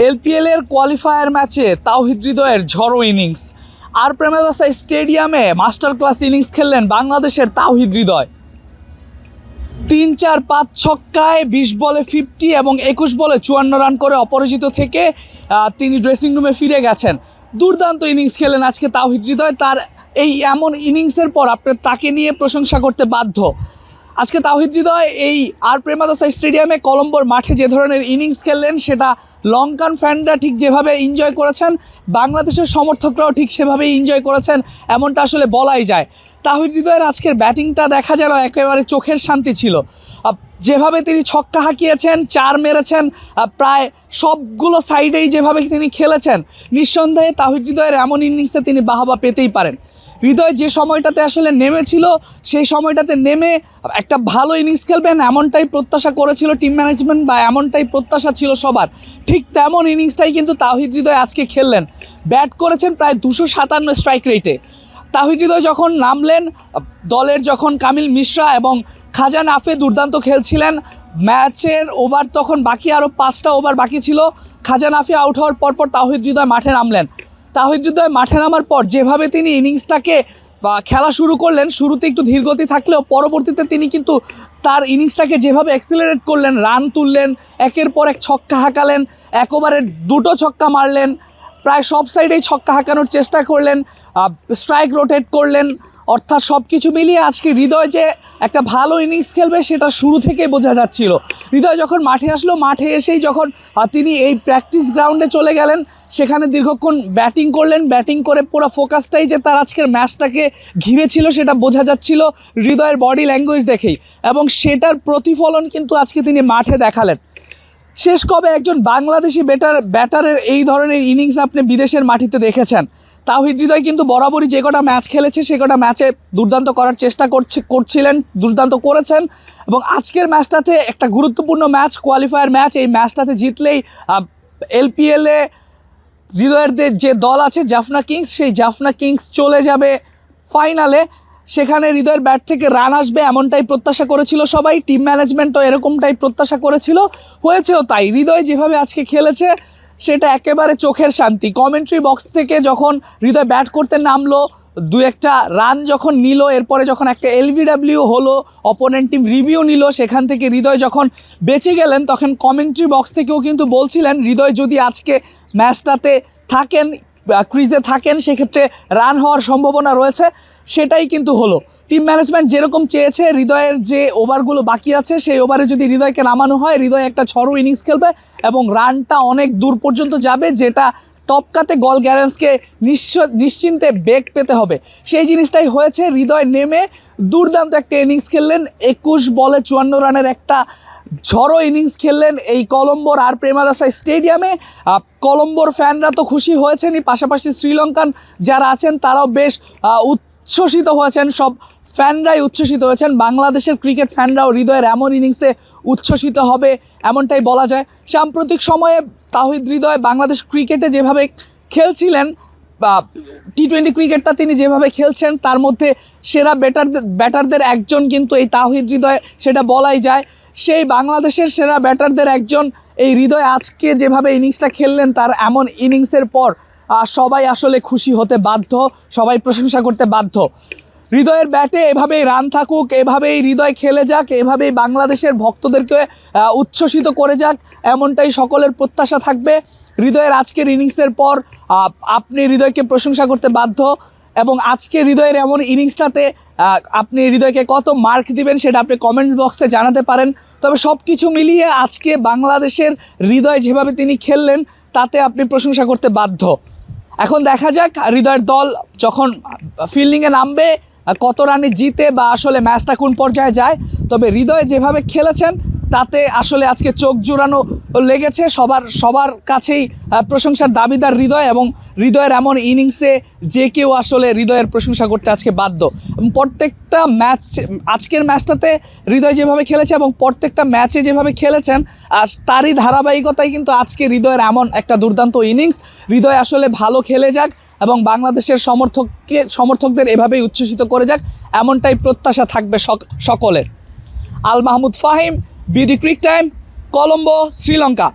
এলপিএলের qualifier ম্যাচে তাওহিদ হৃদয়ের ঝড়ো ইনিংস। আর প্রেমাদাসা স্টেডিয়ামে মাস্টার ক্লাস ইনিংস খেললেন বাংলাদেশের তাওহিদ হৃদয়। 3-4-5 ছক্কায় 20 বলে 50 এবং 21 বলে 54 রান করে অপরাজিত থেকে তিনি ড্রেসিং রুমে ফিরে গেছেন। দুর্দান্ত ইনিংস খেলেন আজকে তাওহিদ হৃদয়। তার এই এমন ইনিংসের পর আপনি তাকে নিয়ে প্রশংসা করতে বাধ্য। আজকে তাওহিদ হৃদয় এই আর প্রেমাদাসা স্টেডিয়ামে কলম্বোর মাঠে যে ধরনের ইনিংস খেললেন সেটা লঙ্কান ফ্যানরা ঠিক যেভাবে এনজয় করেছেন, বাংলাদেশের সমর্থকরাও ঠিক সেভাবেই এনজয় করেছেন, এমনটা আসলে বলাই যায়। তাওহিদ হৃদয়ের আজকের ব্যাটিংটা দেখা যেন একেবারে চোখের শান্তি ছিল। যেভাবে তিনি ছক্কা হাঁকিয়েছেন, 4 মেরেছেন, প্রায় সবগুলো সাইডেই যেভাবে তিনি খেলেছেন, নিঃসন্দেহে তাওহিদ হৃদয়ের এমন ইনিংসে তিনি বাহবা পেতেই পারেন। হৃদয় যে সময়টাতে আসলে নেমেছিল সেই সময়টাতে নেমে একটা ভালো ইনিংস খেলবেন এমনটাই প্রত্যাশা করেছিল টিম ম্যানেজমেন্ট, বা এমনটাই প্রত্যাশা ছিল সবার। ঠিক তেমন ইনিংসটাই কিন্তু তাওহিদ হৃদয় আজকে খেললেন। ব্যাট করেছেন প্রায় 257 স্ট্রাইক রেটে। তাওহিদ হৃদয় যখন নামলেন, দলের যখন কামিল মিশ্রা এবং খাজা নাফে দুর্দান্ত খেলছিলেন, ম্যাচের ওভার তখন বাকি আরও 5টা ওভার বাকি ছিল। খাজা নাফে আউট হওয়ার পরপর তাওহিদ হৃদয় মাঠে নামলেন। তাওহিদ হৃদয় মাঠে নামার পর যেভাবে তিনি ইনিংসটাকে খেলা শুরু করলেন, শুরুতে একটু ধীরগতি থাকলেও পরবর্তীতে তিনি কিন্তু তার ইনিংসটাকে যেভাবে অ্যাক্সিলারেট করলেন, রান তুললেন, একের পর এক ছক্কা হাঁকালেন, এক ওভারে 2টো ছক্কা মারলেন, প্রায় সব সাইডেই ছক্কা হাঁকানোর চেষ্টা করলেন, স্ট্রাইক রোটেট করলেন। অর্থাৎ সব কিছু মিলিয়ে আজকে হৃদয় যে একটা ভালো ইনিংস খেলবে সেটা শুরু থেকেই বোঝা যাচ্ছিল। হৃদয় যখন মাঠে আসলো, মাঠে এসেই যখন তিনি এই প্র্যাকটিস গ্রাউন্ডে চলে গেলেন, সেখানে দীর্ঘক্ষণ ব্যাটিং করলেন। ব্যাটিং করে পুরো ফোকাসটাই যে তার আজকের ম্যাচটাকে ঘিরে ছিল সেটা বোঝা যাচ্ছিল হৃদয়ের বডি ল্যাঙ্গুয়েজ দেখেই, এবং সেটার প্রতিফলন কিন্তু আজকে তিনি মাঠে দেখালেন। শেষ কবে একজন বাংলাদেশি ব্যাটারের এই ধরনের ইনিংস আপনি বিদেশের মাটিতে দেখেছেন? তাওহিদ হৃদয় কিন্তু বরাবরই যে কটা ম্যাচ খেলেছে সে কটা ম্যাচে দুর্দান্ত করার চেষ্টা করছিলেন, দুর্দান্ত করেছেন। এবং আজকের ম্যাচটাতে একটা গুরুত্বপূর্ণ ম্যাচ, কোয়ালিফায়ার ম্যাচ, এই ম্যাচটাতে জিতলেই এলপিএলে হৃদয়ের যে দল আছে জাফনা কিংস, সেই জাফনা কিংস চলে যাবে ফাইনালে। সেখানে হৃদয়ের ব্যাট থেকে রান আসবে এমনটাই প্রত্যাশা করেছিল সবাই, টিম ম্যানেজমেন্টও এরকমটাই প্রত্যাশা করেছিল, হয়েছেও তাই। হৃদয় যেভাবে আজকে খেলেছে সেটা একেবারে চোখের শান্তি। কমেন্ট্রি বক্স থেকে যখন হৃদয় ব্যাট করতে নামলো, 2-1টা রান যখন নিল, এরপরে যখন একটা এলবিডব্লিউ হলো, অপোনেন্ট টিম রিভিউ নিল, সেখান থেকে হৃদয় যখন বেঁচে গেলেন, তখন কমেন্ট্রি বক্স থেকেও কিন্তু বলছিলেন হৃদয় যদি আজকে ম্যাচটাতে থাকেন, ক্রিজে থাকেন, সেক্ষেত্রে রান হওয়ার সম্ভাবনা রয়েছে। সেটাই কিন্তু হলো। টিম ম্যানেজমেন্ট যেরকম চেয়েছে, হৃদয়ের যে ওভারগুলো বাকি আছে সেই ওভারে যদি হৃদয়কে নামানো হয়, হৃদয় একটা ঝড়ো ইনিংস খেলবে এবং রানটা অনেক দূর পর্যন্ত যাবে, যেটা টপকাতে গল গ্যারেন্সকে নিশ্চিন্তে বেগ পেতে হবে। সেই জিনিসটাই হয়েছে। হৃদয় নেমে দুর্দান্ত একটা ইনিংস খেললেন, 21 বলে 54 রানের একটা ঝড়ো ইনিংস খেললেন এই কলম্বোর আর প্রেমাদাসা স্টেডিয়ামে। কলম্বোর ফ্যানরা তো খুশি হয়েছেনই, পাশাপাশি শ্রীলঙ্কান যারা আছেন তারাও বেশ উচ্ছ্বসিত হয়েছেন। সব ফ্যানরাই উচ্ছ্বসিত হয়েছেন। বাংলাদেশের ক্রিকেট ফ্যানরাও হৃদয়ের এমন ইনিংসে উচ্ছ্বসিত হবে এমনটাই বলা যায়। সাম্প্রতিক সময়ে তাওহিদ হৃদয় বাংলাদেশ ক্রিকেটে যেভাবে খেলছিলেন, বা টি20 ক্রিকেটটা তিনি যেভাবে খেলছেন, তার মধ্যে সেরা ব্যাটারদের একজন কিন্তু এই তাওহিদ হৃদয়, সেটা বলাই যায়। সেই বাংলাদেশের সেরা ব্যাটারদের একজন এই হৃদয় আজকে যেভাবে ইনিংসটা খেললেন, তার এমন ইনিংসের পর সবাই আসলে খুশি হতে বাধ্য, সবাই প্রশংসা করতে বাধ্য। হৃদয়ের ব্যাটে এভাবেই রান থাকুক, এভাবেই হৃদয় খেলে যাক, এভাবেই বাংলাদেশের ভক্তদেরকে উচ্ছ্বসিত করে যাক, এমনটাই সকলের প্রত্যাশা থাকবে। হৃদয়ের আজকের ইনিংসের পর আপনি হৃদয়কে প্রশংসা করতে বাধ্য, এবং আজকে হৃদয়ের এমন ইনিংসটাতে আপনি হৃদয়কে কত মার্ক দিবেন সেটা আপনি কমেন্টস বক্সে জানাতে পারেন। তবে সব কিছু মিলিয়ে আজকে বাংলাদেশের হৃদয় যেভাবে তিনি খেললেন তাতে আপনি প্রশংসা করতে বাধ্য। এখন দেখা যাক হৃদয়ের দল যখন ফিল্ডিংয়ে নামবে কত রানে জিতে, বা আসলে ম্যাচটা কোন পর্যায়ে যায়। তবে হৃদয় যেভাবে খেলেছেন তাতে আসলে আজকে চোখ জোড়ানো লেগেছে। সবার কাছেই প্রশংসার দাবিদার হৃদয়, এবং হৃদয়ের এমন ইনিংসে যে কেউ আসলে হৃদয়ের প্রশংসা করতে আজকে বাধ্য। প্রত্যেকটা ম্যাচ, আজকের ম্যাচটাতে হৃদয় যেভাবে খেলেছে এবং প্রত্যেকটা ম্যাচে যেভাবে খেলেছেন, আর তারই ধারাবাহিকতায় কিন্তু আজকে হৃদয়ের এমন একটা দুর্দান্ত ইনিংস। হৃদয় আসলে ভালো খেলে যাক এবং বাংলাদেশের সমর্থকদের এভাবেই উচ্ছ্বসিত করে যাক, এমনটাই প্রত্যাশা থাকবে সকলের। Al Mahmud Fahim, BD ক্রিক time, Colombo, Sri Lanka.